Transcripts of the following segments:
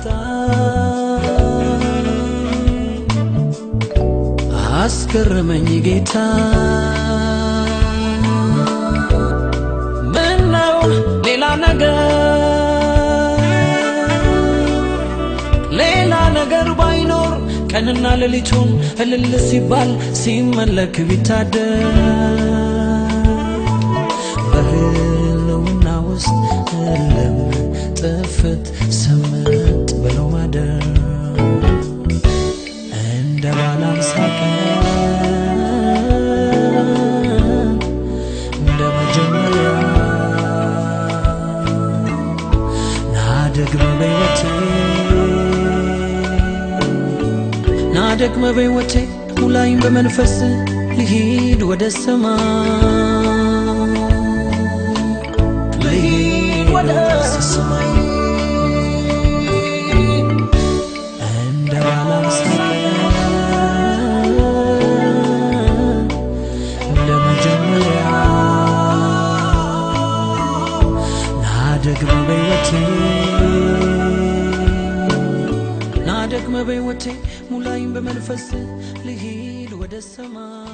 ሳጣ አስገረመኝ ጌታ ምነው ሌላ ነገር ባይኖር ቀንና ሌሊቱን እልል ሲባል ሲመለክ ቢታደር በህልውና ውስጥ እልም ጥፍት ስምጥ ብሎ ማደር እንደ ባለ አምሳ ቀን እንደ መጀመሪያ ናደግመ በሕይወቴ ሙላኝ በመንፈስ ልሂድ ወደ ሰማይ ልሂድ ወደ ሰማይ እንደ ባለ አምሳ ቀን እንደ መጀመሪያ ናደግመ በሕይወቴ ሙላኝ በመንፈስ ልሂድ ወደ ሰማይ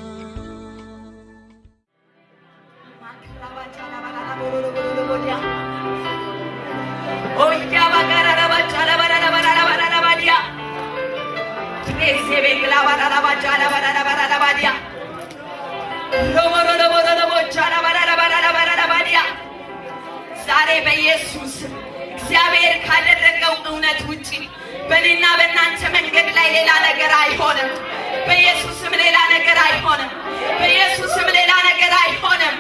ዛሬ በኢየሱስ እግዚአብሔር ካደረገው እውነት ውጪ በእኔና በእናንተ መንገድ ላይ ሌላ ነገር አይሆንም። በኢየሱስም ሌላ ነገር አይሆንም። በኢየሱስም ሌላ ነገር አይሆንም።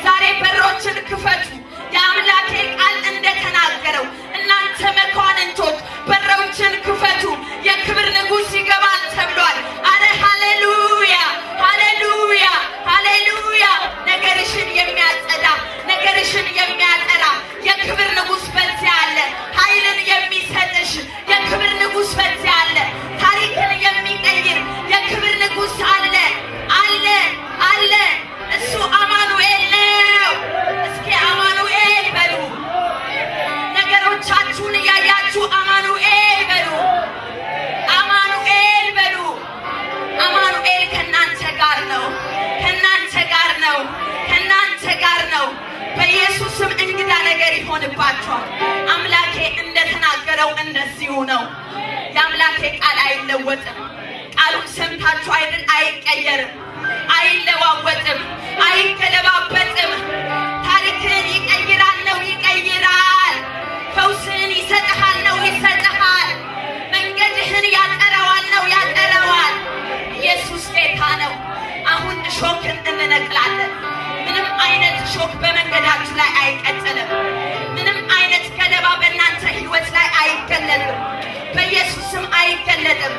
ዛሬ በሮችን ክፈቱ። የአምላኬ ቃል እንደተናገረው እናንተ መኳንንቶች በሮችን ክፈቱ፣ የክብር ንጉሥ ይገባል ተብሏል። አረ ሃሌሉያ፣ ሃሌሉያ፣ ሃሌሉያ። ነገርሽን የሚያጸዳ ነገርሽን የሚያጠራ የክብር ንጉሥ በዚያ አለ። ኃይልን የሚሰጥሽ የክብር ንጉሥ በዚያ አለ። ታሪክን የሚቀይር የክብር ንጉሥ አለ አለ አለ። እሱ አማኑኤል ነው። እስኪ አማኑኤል በሉ። ነገሮቻችሁን እያያችሁ አማኑኤል በሉ። አማኑኤል በሉ። አማኑኤል ከእናንተ ጋር ነው። ከእናንተ ጋር ነው። ከእናንተ ጋር ነው። በኢየሱስም እንግዳ ነገር ይሆንባችኋል። አምላኬ እንደተናገረው እንደዚሁ ነው። የአምላኬ ቃል አይለወጥም። ቃሉን ሰምታችሁ አይደል? አይቀየርም፣ አይለዋወጥም፣ አይገለባበጥም። ታሪክን ይቀይራል ነው ይቀይራል። ፈውስን ይሰጥሃል ነው ይሰጥሃል። መንገድህን ያጠራዋል ነው ያጠራዋል። ኢየሱስ ጌታ ነው። አሁን እሾክን እንነቅላለን። ምንም አይነት እሾክ በመንገዳችሁ ላይ አይቀጥልም። ምንም አይነት ገለባ በእናንተ ሕይወት ላይ አይገለጥም። በኢየሱስም አይገለጥም።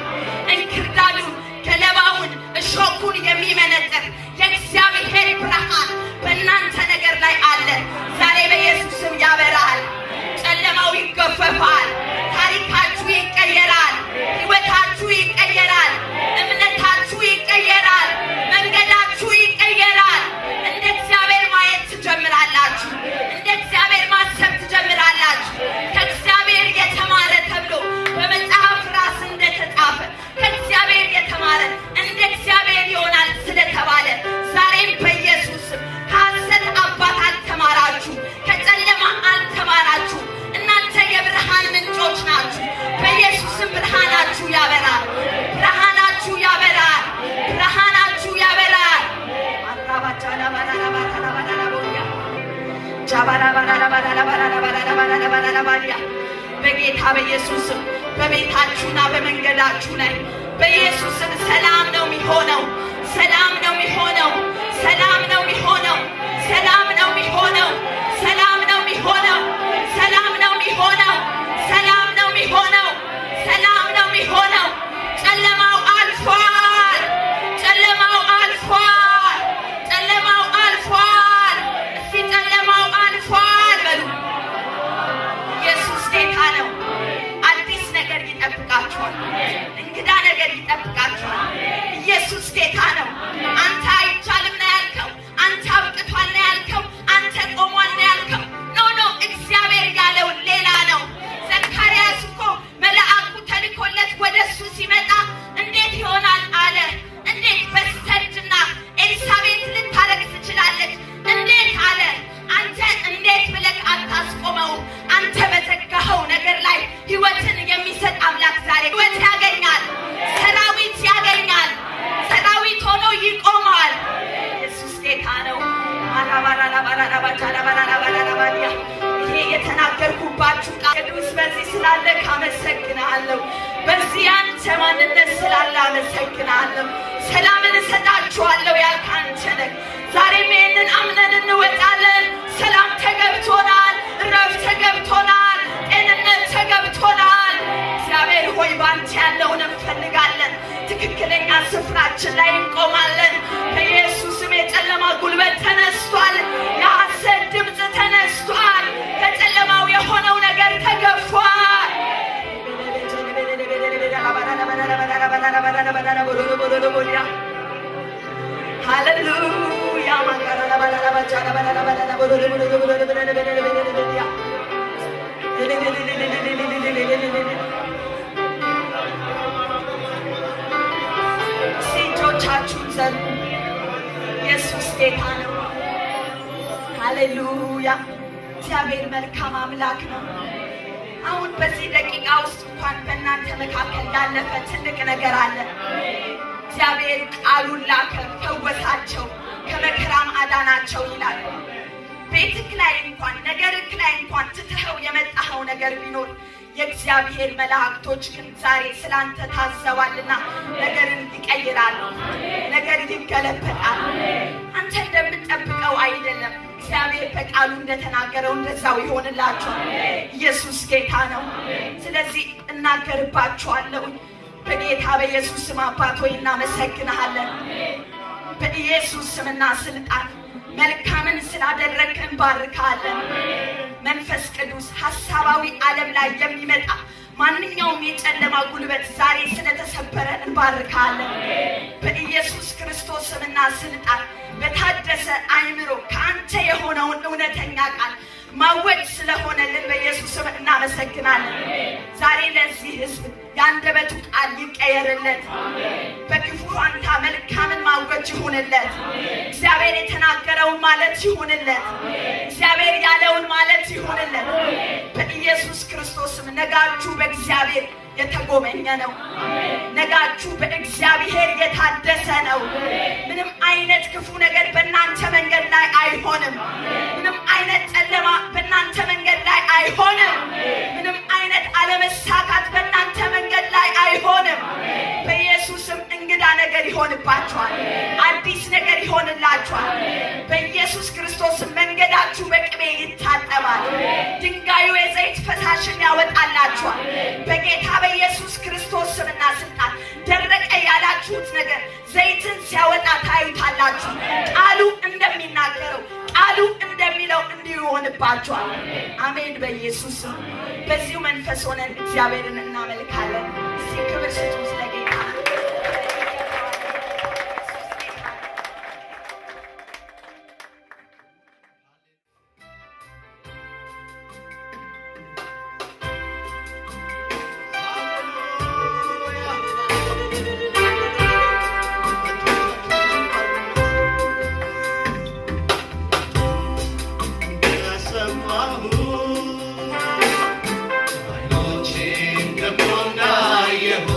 እንክርዳዱን፣ ገለባውን፣ እሾኩን የሚመነጥር የእግዚአብሔር ብርሃን በእናንተ ነገር ላይ አለ። ዛሬ በኢየሱስም ያበራል። ጨለማው ይገፈፋል። ታሪካችሁ ይቀየራል። ሕይወታችሁ ይቀየራል። እምነታችሁ ይቀየራል። መንገዳችሁ ይቀየራል። እንደ እግዚአብሔር ማየት ትጀምራላችሁ። እንደ እግዚአብሔር ማሰብ ትጀምራላችሁ። ከእግዚአብሔር የተማረ ተብሎ በመጽሐፍ ራስ እንደተጻፈ ከእግዚአብሔር የተማረ እንደ እግዚአብሔር ይሆናል ስለተባለ ዛሬም በኢየሱስ ከሐሰት አባት አልተማራችሁ፣ ከጨለማ አልተማራችሁ። እናንተ የብርሃን ምንጮች ናችሁ። በኢየሱስም ብርሃናችሁ ያበራል። ብርሃናችሁ ያበራል። ብርሃናችሁ ያበራል። በጌታ በኢየሱስም በቤታችሁና በመንገዳችሁ ላይ በኢየሱስም ሰላም ነው የሚሆነው። ሰላም ነው የሚሆነው። ሰላም ነው የሚሆነው። ሰላም ነው የሚሆነው። ሰላም ነው የሚሆነው። ሰላም ነው የሚሆነው። ሰላም ነው የሚሆነው። ሰላም ነው የሚሆነው። ጨለማው አልፏል። ጨለማው አልፏል። ጨለማው አልፏል። እስቲ ጨለማው አልፏል በሉ። ኢየሱስ ጌታ ነው። አዲስ ነገር ይጠብቃችኋል። እንግዳ ነገር ይጠብቃችኋል። ኢየሱስ ጌታ ነው። አንተ አይቻልም ነው ያልከው። አንተ አብቅቷል ነው ያልከው። አንተ ቆሟል አታስቆመው። አንተ በዘጋኸው ነገር ላይ ሕይወትን የሚሰጥ አምላክ ዛሬ ሕይወት ያገኛል፣ ሰራዊት ያገኛል፣ ሰራዊት ሆኖ ይቆማል። ኢየሱስ ጌታ ነው። ይሄ የተናገርኩባችሁ ቃል ቅዱስ በዚህ ስላለ አመሰግናለሁ። በዚህ አንተ ማንነት ስላለ አመሰግናለሁ። ሰላምን እሰጣችኋለሁ ያልክ አንተ ነህ። ዛሬም ይህንን አምነን እንወጣለን። ሰላም ተገብቶናል፣ እረፍት ተገብቶናል፣ ጤንነት ተገብቶናል። እግዚአብሔር ሆይ ባንተ ያለውን እንፈልጋለን። ትክክለኛ ስፍራችን ላይ እንቆማለን። በኢየሱስም የጨለማ ጉልበት ተነስቷል፣ የሐሰት ድምፅ ተነስቷል፣ ከጨለማው የሆነው ነገር ተገፏል። ሃሌሉያ እጆቻችሁን ዘርጉ። ኢየሱስ ጌታ ነው። ሃሌሉያ። እግዚአብሔር መልካም አምላክ ነው። አሁን በዚህ ደቂቃ ውስጥ እንኳን በእናንተ መካከል ያለፈ ትልቅ ነገር አለ። እግዚአብሔር ቃሉን ላከ፣ ፈወሳቸው፣ ከመከራም አዳናቸው ይላል። ቤትክ ላይ እንኳን ነገርክ ላይ እንኳን ትተኸው የመጣኸው ነገር ቢኖር የእግዚአብሔር መላእክቶች ግን ዛሬ ስላንተ ታዘዋልና ነገርን ይቀይራሉ፣ ነገር ይገለበጣል። አንተ እንደምትጠብቀው አይደለም። እግዚአብሔር በቃሉ እንደተናገረው እንደዛው ይሆንላችኋል። ኢየሱስ ጌታ ነው። ስለዚህ እናገርባችኋለሁ በጌታ በኢየሱስ ስም። አባት ሆይ እናመሰግንሃለን። በኢየሱስ ስምና ስልጣን መልካምን ስላደረግክ እንባርካለን። መንፈስ ቅዱስ ሐሳባዊ ዓለም ላይ የሚመጣ ማንኛውም የጨለማ ጉልበት ዛሬ ስለተሰበረ እንባርካለን። በኢየሱስ ክርስቶስ ስምና ስልጣን በታደሰ አእምሮ ከአንተ የሆነውን እውነተኛ ቃል ማወጅ ስለሆነልን በኢየሱስ ስም እናመሰግናለን። ዛሬ ለዚህ ሕዝብ የአንደበቱ ቃል ይቀየርለት። በክፉ ፋንታ መልካምን ማወጅ ይሁንለት። እግዚአብሔር የተናገረውን ማለት ይሁንለት። እግዚአብሔር ያለውን ማለት ይሁንለት። በኢየሱስ ክርስቶስም ነጋችሁ በእግዚአብሔር የተጎመኘ ነው። ነጋችሁ በእግዚአብሔር የታደሰ ነው። ምንም አይነት ክፉ ነገር በእናንተ መንገድ ላይ አይሆንም። ምንም አይነት ጨለማ በእናንተ መንገድ ላይ አይሆንም። ምንም አይነት አለመሳካት በእናንተ መንገድ ላይ አይሆንም። በኢየሱስም እንግዳ ነገር ይሆንባችኋል። አዲስ ነገር ይሆንላችኋል። በኢየሱስ ክርስቶስም መንገዳችሁ በቅቤ ይታጠባል። ድንጋዩ የዘይት ፈሳሽን ያወጣላችኋል። በጌታ በኢየሱስ ክርስቶስ ስምና ስልጣን ደረቀ ያላችሁት ነገር ዘይትን ሲያወጣ ታዩታላችሁ። ቃሉ እንደሚናገረው ቃሉ እንደሚለው እንዲሁ ይሆንባችኋል። አሜን። በኢየሱስ ስም በዚሁ መንፈስ ሆነን እግዚአብሔርን እናመልካለን። እስቲ ክብር ስጡ ስለጌታ። አይኖቼን ገቦ እንዳየሁ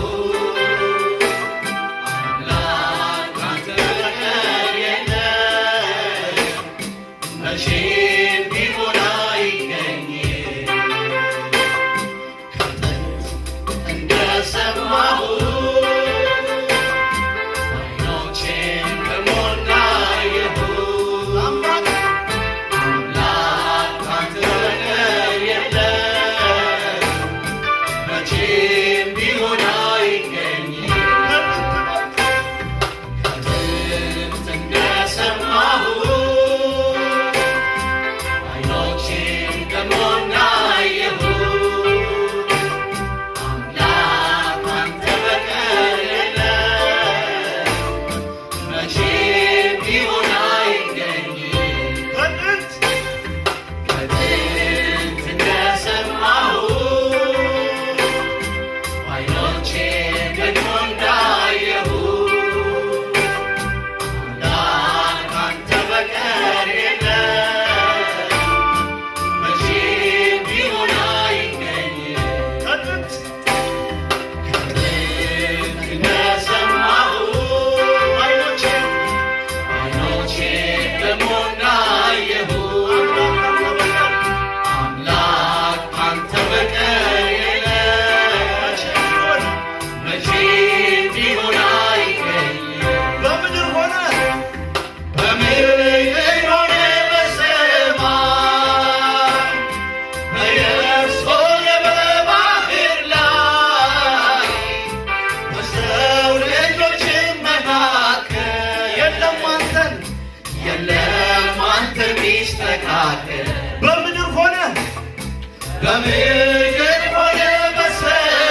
መካከል በምድር ሆነ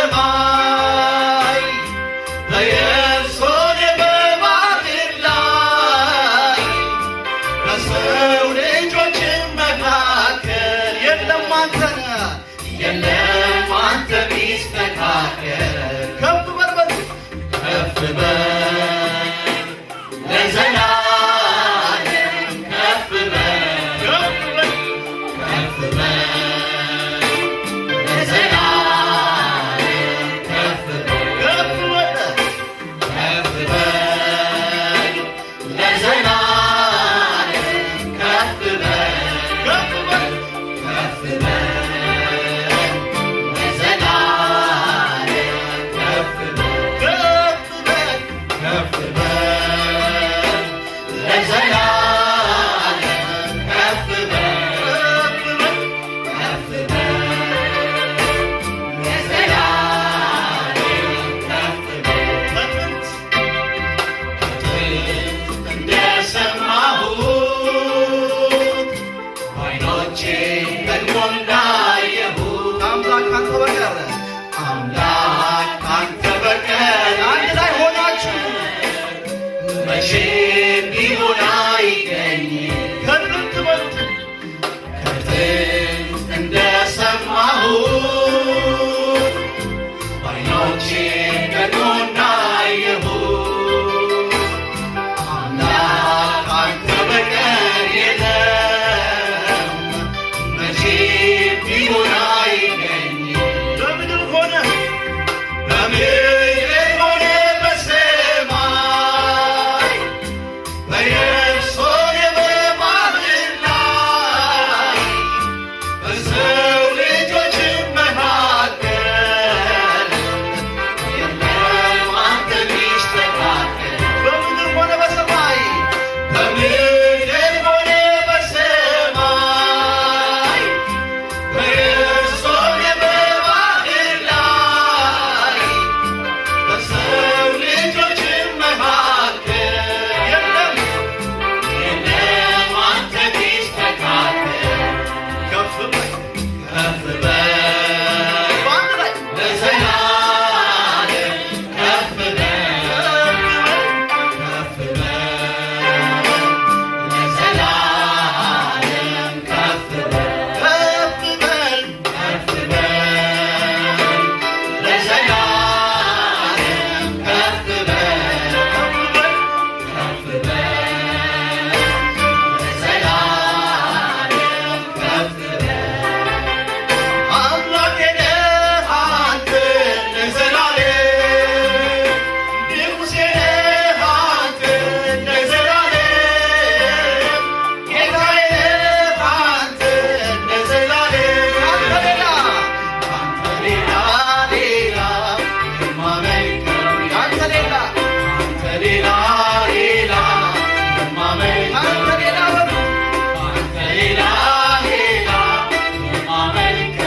በሰማይ በየብስ ሆነ በባህር ላይ በሰው ልጆች መካከል የለም አንተ ቢስተካከል